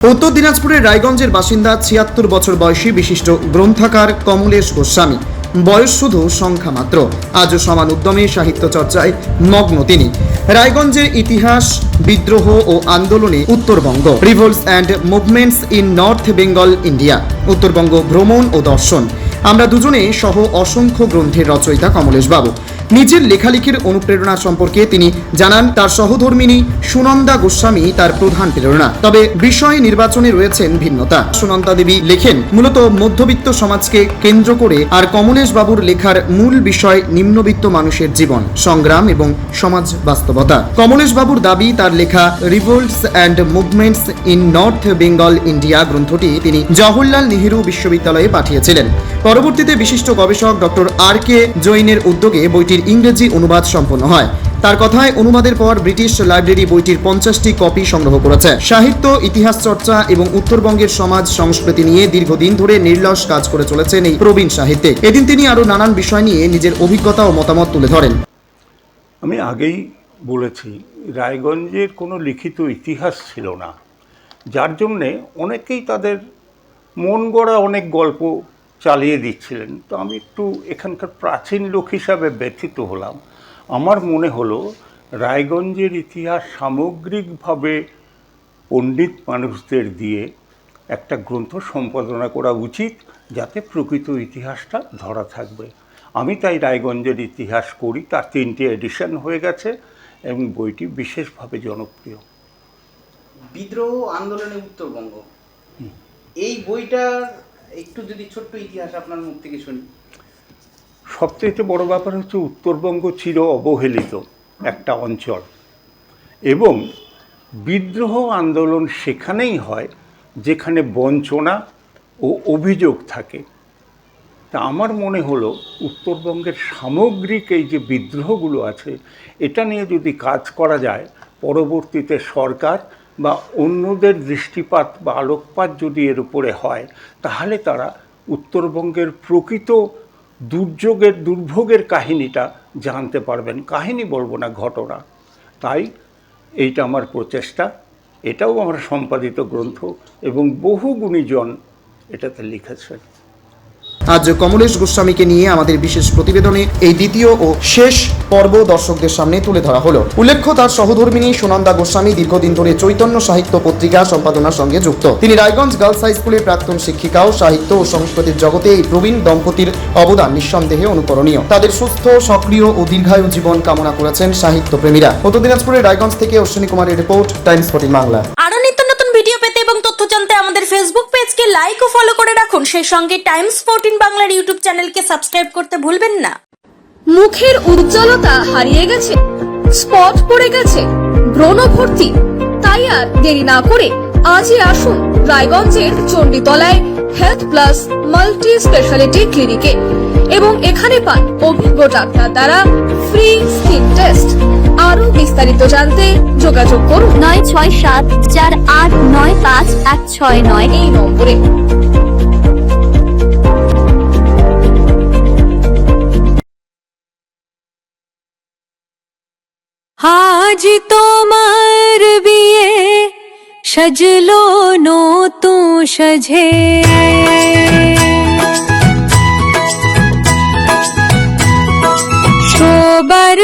উত্তর দিনাজপুরের রায়গঞ্জের বাসিন্দা ৭৬ বছর বয়সী বিশিষ্ট গ্রন্থাকার কমলেশ গোস্বামী। বয়স শুধু সংখ্যা মাত্র, আজও সমান উদ্যমে সাহিত্য চর্চায় মগ্ন তিনি। রায়গঞ্জের ইতিহাস, বিদ্রোহ ও আন্দোলনে উত্তরবঙ্গ, revolts and movements in North Bengal India, উত্তরবঙ্গ ভ্রমণ ও দর্শন, আমরা দুজনে সহ অসংখ্য গ্রন্থের রচয়িতা কমলেশ বাবু। নিজের লেখালেখির অনুপ্রেরণা সম্পর্কে তিনি জানান, তার সহধর্মিণী সুনন্দা গোস্বামী তার প্রধান প্রেরণা, তবে বিষয় নির্বাচনে রয়েছেন ভিন্নতা। সুনন্দা দেবী লেখেন মূলত মধ্যবিত্ত সমাজকে কেন্দ্র করে, আর কমলেশ বাবুর লেখার মূল বিষয় নিম্নবিত্ত মানুষের জীবন, সংগ্রাম এবং সমাজ বাস্তবতা। কমলেশ বাবুর দাবি, তার লেখা revolts and movements in North Bengal India গ্রন্থটি তিনি জওহরলাল নেহেরু বিশ্ববিদ্যালয়ে পাঠিয়েছিলেন। পরবর্তীতে বিশিষ্ট গবেষক ডক্টর R.K. জৈনের উদ্যোগে বইটির ইংরেজি অনুবাদ সম্পন্ন হয়। তার কথায়, অনুবাদের পর ব্রিটিশ লাইব্রেরি বইটির 50টি কপি সংগ্রহ করেছে। সাহিত্য, ইতিহাস চর্চা এবং উত্তরবঙ্গের সমাজ সংস্কৃতি নিয়ে দীর্ঘদিন ধরে নির্লস কাজ করে চলেছেন এই প্রবীণ সাহিত্যিক। এদিন তিনি আরও নানান বিষয় নিয়ে নিজের অভিজ্ঞতা ও মতামত তুলে ধরেন। আমি আগেই বলেছি, রায়গঞ্জের কোনো লিখিত ইতিহাস ছিল না, যার জন্যে অনেকেই তাদের মন গড়া অনেক গল্প চালিয়ে দিচ্ছিলেন। তো আমি একটু এখানকার প্রাচীন লোক হিসাবে ব্যথিত হলাম। আমার মনে হলো রায়গঞ্জের ইতিহাস সামগ্রিকভাবে পণ্ডিত মানুষদের দিয়ে একটা গ্রন্থ সম্পাদনা করা উচিত, যাতে প্রকৃত ইতিহাসটা ধরা থাকবে। আমি তাই রায়গঞ্জের ইতিহাস করি। তার 3টে এডিশন হয়ে গেছে এবং বইটি বিশেষভাবে জনপ্রিয়। বিদ্রোহ আন্দোলনে উত্তরবঙ্গ, এই বইটার একটু যদি ছোট্ট ইতিহাস আপনার মুখ থেকে শুনি। সবচেয়ে বড় ব্যাপার হচ্ছে, উত্তরবঙ্গ চির অবহেলিত একটা অঞ্চল এবং বিদ্রোহ আন্দোলন সেখানেই হয় যেখানে বঞ্চনা ও অভিযোগ থাকে। তা আমার মনে হলো উত্তরবঙ্গের সামগ্রিক এই যে বিদ্রোহগুলো আছে, এটা নিয়ে যদি কাজ করা যায়, পরবর্তীতে সরকার বা অন্যদের দৃষ্টিপাত বা আলোকপাত যদি এর উপরে হয়, তাহলে তারা উত্তরবঙ্গের প্রকৃত দুর্ভোগের কাহিনীটা জানতে পারবেন। কাহিনী বলবো না, ঘটনা। তাই এইটা আমার প্রচেষ্টা। এটাও আমার সম্পাদিত গ্রন্থ এবং বহু গুণীজন এটাতে লিখেছেন। আজ কমলেশ গোস্বামীকে নিয়ে আমাদের বিশেষ প্রতিবেদনে এই দ্বিতীয় ও শেষ পর্ব দর্শকদের সামনে তুলে ধরা হলো। উল্লেখ্য, তার সহধর্মিণী সুনন্দা গোস্বামী দীর্ঘদিন ধরে চৈতন্য সাহিত্য পত্রিকা সম্পাদনার সঙ্গে যুক্ত। তিনি রায়গঞ্জ গার্লস হাই স্কুলের প্রাক্তন শিক্ষিকাও। সাহিত্য ও সংস্কৃতির জগতে এই প্রবীণ দম্পতির অবদান নিঃসন্দেহে অনুকরণীয়। তাদের সুস্থ, সক্রিয় ও দীর্ঘায়ু জীবন কামনা করেছেন সাহিত্য প্রেমীরা। উত্তর দিনাজপুরের রায়গঞ্জ থেকে অশ্বিনী কুমারের রিপোর্ট, টাইমস 14 বাংলা। আরো নিত্য নতুন ভিডিও পেতে এবং তথ্য জানতে আমাদের ফেসবুক পেজকে লাইক ও ফলো করে রাখুন। সেই সঙ্গে টাইমস 14 বাংলার ইউটিউব চ্যানেলকে সাবস্ক্রাইব করতে ভুলবেন না। মুখের উজ্জ্বলতা হারিয়ে গেছে, স্পট পড়ে গেছে, ব্রণ ভর্তি, তাই আর দেরি না করে আজই আসুন রায়গঞ্জের চণ্ডীতলায় হেলথ প্লাস মাল্টি স্পেশালিটি ক্লিনিকে এবং এখানে পান অভিজ্ঞ ডাক্তার দ্বারা ফ্রি স্কিন টেস্ট। আরো বিস্তারিত জানতে যোগাযোগ করুন 9674895169 এই নম্বরে। আজ তোমার বিয়ে সাজলো নতুন সাজে, সবার